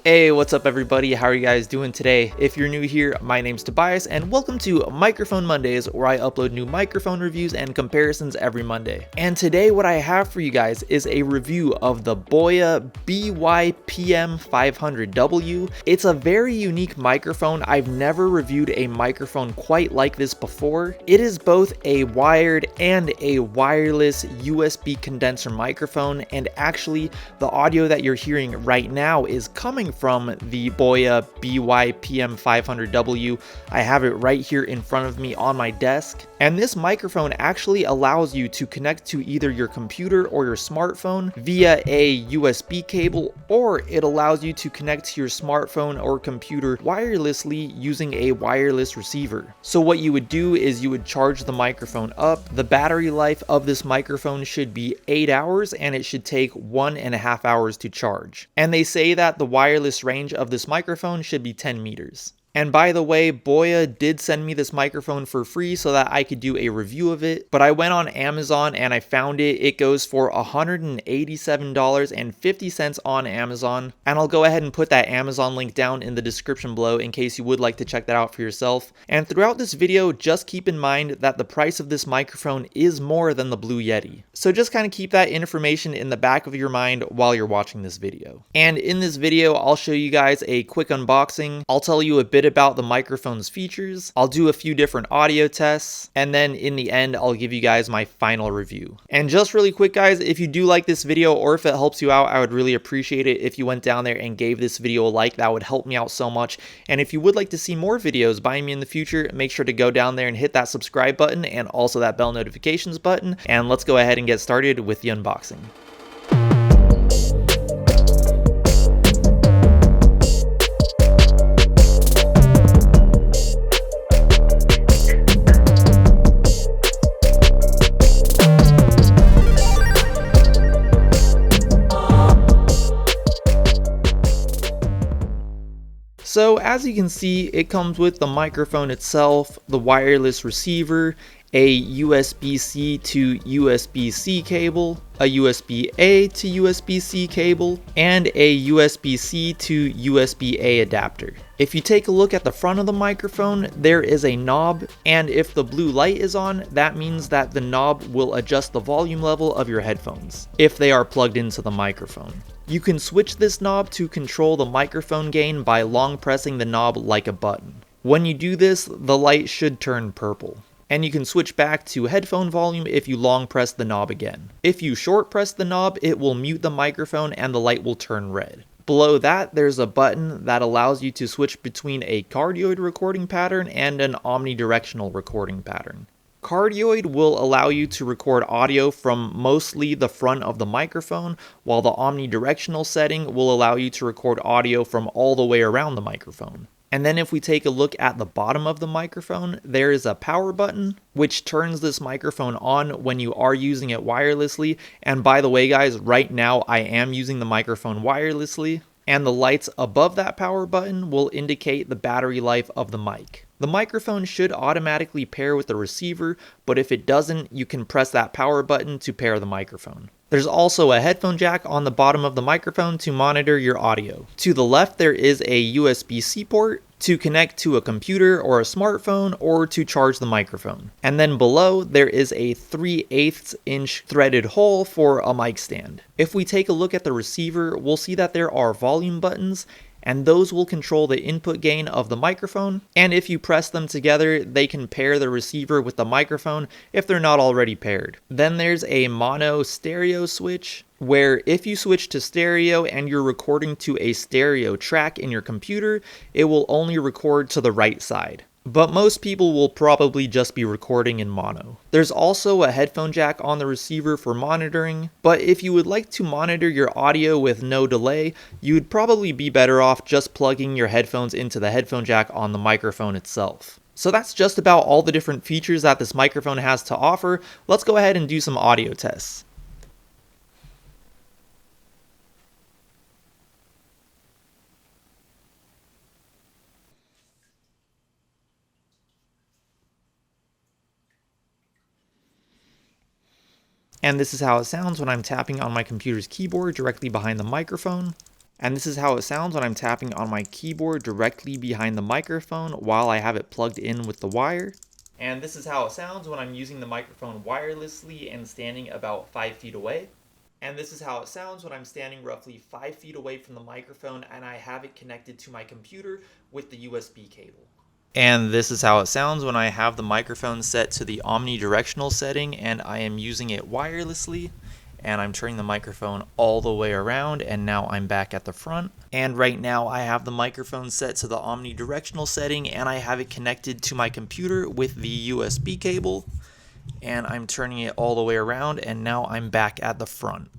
Hey, what's up everybody? How are you guys doing today? If you're new here, my name's Tobias and welcome to Microphone Mondays, where I upload new microphone reviews and comparisons every Monday. And today what I have for you guys is a review of the BOYA by-PM500W. It's a very unique microphone. I've never reviewed a microphone quite like this before. It is both a wired and a wireless USB condenser microphone, and actually the audio that you're hearing right now is coming from the BOYA by-PM500W. I have it right here in front of me on my desk. And this microphone actually allows you to connect to either your computer or your smartphone via a USB cable, or it allows you to connect to your smartphone or computer wirelessly using a wireless receiver. So what you would do is you would charge the microphone up. The battery life of this microphone should be 8 hours and it should take 1.5 hours to charge. And they say that the wireless range of this microphone should be 10 meters. And by the way, BOYA did send me this microphone for free so that I could do a review of it, but I went on Amazon and I found it. It goes for $187.50 on Amazon, and I'll go ahead and put that Amazon link down in the description below in case you would like to check that out for yourself. And throughout this video, just keep in mind that the price of this microphone is more than the Blue Yeti. So just kind of keep that information in the back of your mind while you're watching this video. And in this video, I'll show you guys a quick unboxing. I'll tell you a bit about the microphone's features. I'll do a few different audio tests, and then in the end I'll give you guys my final review. And just really quick guys, if you do like this video or if it helps you out, I would really appreciate it if you went down there and gave this video a like. That would help me out so much. And if you would like to see more videos by me in the future, make sure to go down there and hit that subscribe button and also that bell notifications button. And let's go ahead and get started with the unboxing. So as you can see, it comes with the microphone itself, the wireless receiver, a USB-C to USB-C cable, a USB-A to USB-C cable, and a USB-C to USB-A adapter. If you take a look at the front of the microphone, there is a knob, and if the blue light is on, that means that the knob will adjust the volume level of your headphones if they are plugged into the microphone. You can switch this knob to control the microphone gain by long pressing the knob like a button. When you do this, the light should turn purple. And you can switch back to headphone volume if you long press the knob again. If you short press the knob, it will mute the microphone and the light will turn red. Below that, there's a button that allows you to switch between a cardioid recording pattern and an omnidirectional recording pattern. Cardioid will allow you to record audio from mostly the front of the microphone, while the omnidirectional setting will allow you to record audio from all the way around the microphone. And then if we take a look at the bottom of the microphone, there is a power button, which turns this microphone on when you are using it wirelessly. And by the way guys, right now I am using the microphone wirelessly. And the lights above that power button will indicate the battery life of the mic. The microphone should automatically pair with the receiver, but if it doesn't, you can press that power button to pair the microphone. There's also a headphone jack on the bottom of the microphone to monitor your audio. To the left, there is a USB-C port to connect to a computer or a smartphone or to charge the microphone. And then below, there is a 3/8 inch threaded hole for a mic stand. If we take a look at the receiver, we'll see that there are volume buttons, and those will control the input gain of the microphone, and if you press them together, they can pair the receiver with the microphone if they're not already paired. Then there's a mono stereo switch, where if you switch to stereo and you're recording to a stereo track in your computer, it will only record to the right side. But most people will probably just be recording in mono. There's also a headphone jack on the receiver for monitoring, but if you would like to monitor your audio with no delay, you would probably be better off just plugging your headphones into the headphone jack on the microphone itself. So that's just about all the different features that this microphone has to offer. Let's go ahead and do some audio tests. And this is how it sounds when I'm tapping on my computer's keyboard directly behind the microphone. And this is how it sounds when I'm tapping on my keyboard directly behind the microphone while I have it plugged in with the wire. And this is how it sounds when I'm using the microphone wirelessly and standing about 5 feet away. And this is how it sounds when I'm standing roughly 5 feet away from the microphone and I have it connected to my computer with the USB cable. And this is how it sounds when I have the microphone set to the omnidirectional setting and I am using it wirelessly. And I'm turning the microphone all the way around, and now I'm back at the front. And right now I have the microphone set to the omnidirectional setting and I have it connected to my computer with the USB cable. And I'm turning it all the way around, and now I'm back at the front.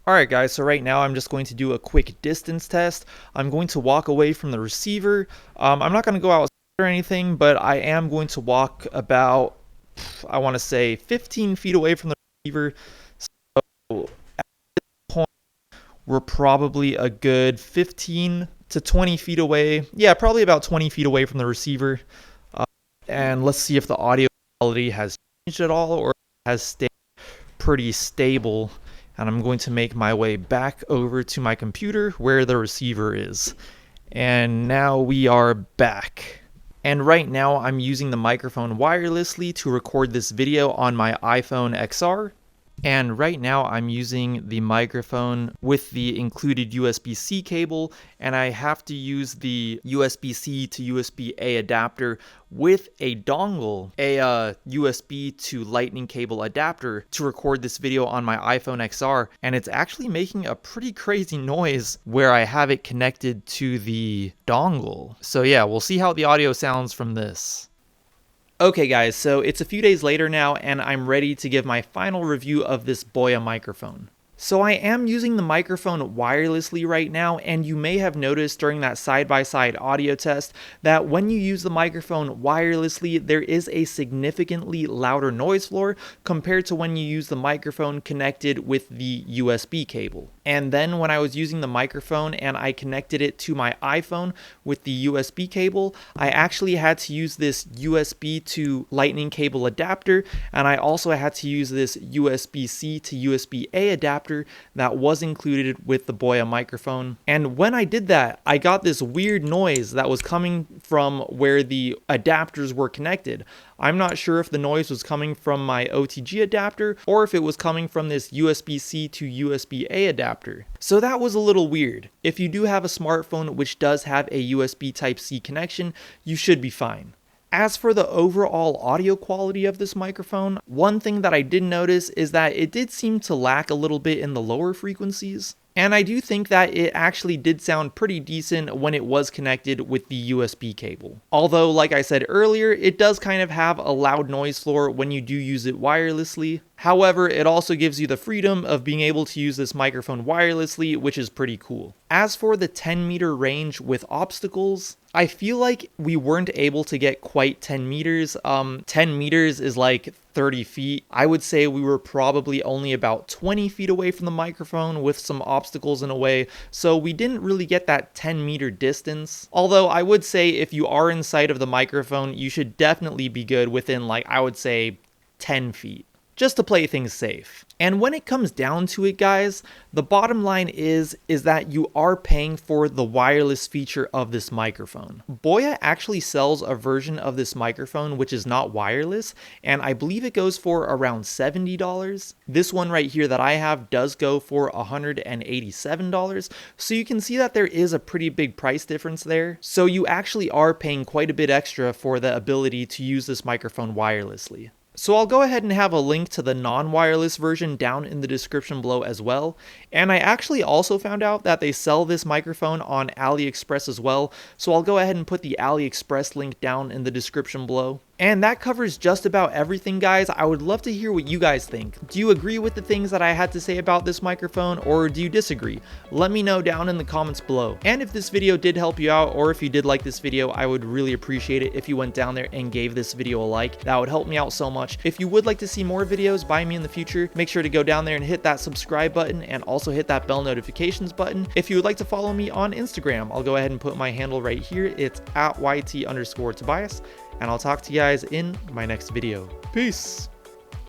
Alright guys, so right now I'm just going to do a quick distance test. I'm going to walk away from the receiver. I'm not going to go outside or anything, but I am going to walk about, I want to say 15 feet away from the receiver. So at this point, we're probably a good 15 to 20 feet away. Yeah, probably about 20 feet away from the receiver. And let's see if the audio quality has changed at all or has stayed pretty stable. And I'm going to make my way back over to my computer where the receiver is. And now we are back. And right now I'm using the microphone wirelessly to record this video on my iPhone XR. And right now I'm using the microphone with the included USB-C cable, and I have to use the USB-C to USB-A adapter with a dongle, a USB to lightning cable adapter to record this video on my iPhone XR, and it's actually making a pretty crazy noise where I have it connected to the dongle. So yeah, we'll see how the audio sounds from this. Okay guys, so it's a few days later now and I'm ready to give my final review of this BOYA microphone. So I am using the microphone wirelessly right now, and you may have noticed during that side-by-side audio test that when you use the microphone wirelessly, there is a significantly louder noise floor compared to when you use the microphone connected with the USB cable. And then when I was using the microphone and I connected it to my iPhone with the USB cable, I actually had to use this USB to lightning cable adapter, and I also had to use this USB-C to USB-A adapter that was included with the BOYA microphone. And when I did that, I got this weird noise that was coming from where the adapters were connected. I'm not sure if the noise was coming from my OTG adapter or if it was coming from this USB-C to USB-A adapter. So that was a little weird. If you do have a smartphone which does have a USB Type-C connection, you should be fine. As for the overall audio quality of this microphone, one thing that I did notice is that it did seem to lack a little bit in the lower frequencies. And I do think that it actually did sound pretty decent when it was connected with the USB cable. Although, like I said earlier, it does kind of have a loud noise floor when you do use it wirelessly. However, it also gives you the freedom of being able to use this microphone wirelessly, which is pretty cool. As for the 10-meter range with obstacles, I feel like we weren't able to get quite 10 meters. 10 meters is like 30 feet. I would say we were probably only about 20 feet away from the microphone with some obstacles in a way, so we didn't really get that 10-meter distance. Although I would say if you are in sight of the microphone, you should definitely be good within, like, I would say 10 feet. Just to play things safe. And when it comes down to it, guys, the bottom line is that you are paying for the wireless feature of this microphone. BOYA actually sells a version of this microphone which is not wireless, and I believe it goes for around $70. This one right here that I have does go for $187, so you can see that there is a pretty big price difference there. So you actually are paying quite a bit extra for the ability to use this microphone wirelessly. So I'll go ahead and have a link to the non-wireless version down in the description below as well. And I actually also found out that they sell this microphone on AliExpress as well. So I'll go ahead and put the AliExpress link down in the description below. And that covers just about everything, guys. I would love to hear what you guys think. Do you agree with the things that I had to say about this microphone, or do you disagree? Let me know down in the comments below. And if this video did help you out, or if you did like this video, I would really appreciate it if you went down there and gave this video a like. That would help me out so much. If you would like to see more videos by me in the future, make sure to go down there and hit that subscribe button, and also hit that bell notifications button. If you would like to follow me on Instagram, I'll go ahead and put my handle right here. It's at YT_Tobias. And I'll talk to you guys in my next video. Peace.